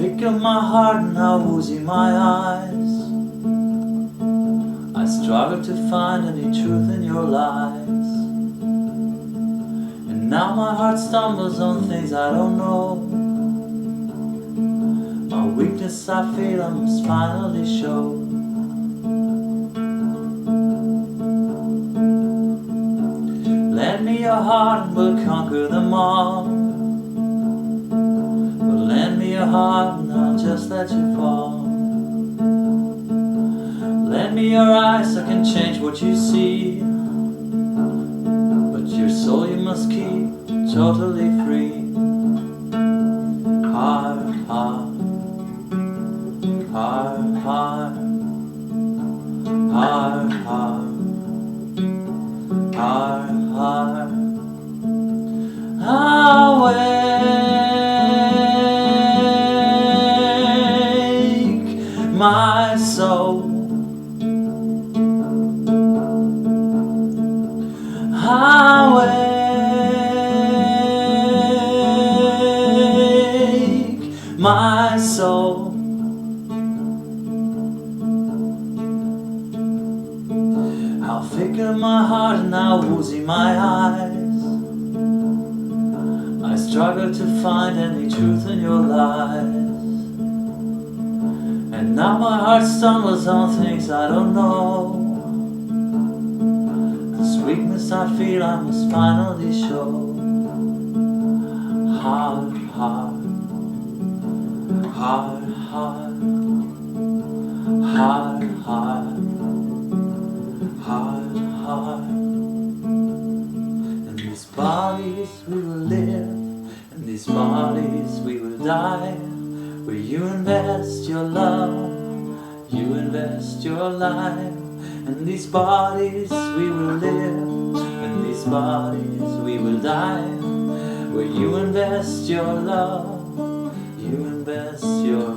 thick of my heart and how woozy my eyes. I struggle to find any truth in your lies. And now my heart stumbles on things I don't know. My weakness I feel I must finally show. Lend me your heart and we'll conquer them all. But lend me your heart and I'll just let you fall. Lend me your eyes so I can change what you see. But your soul you must keep totally free. Heart, heart, heart, heart, heart, heart, heart, heart. Awake my soul. Awake my soul. How thick are my heart and how woozy my eyes. I struggle to find any truth in your lies. And now my heart stumbles on things I don't know. This weakness I feel I must finally show. Heart, heart, heart, heart, heart, heart, heart, heart. In these bodies we will live, in these bodies we will die. Where you invest your love, you invest your life. In these bodies we will live, in these bodies we will die. Where you invest your love, you invest your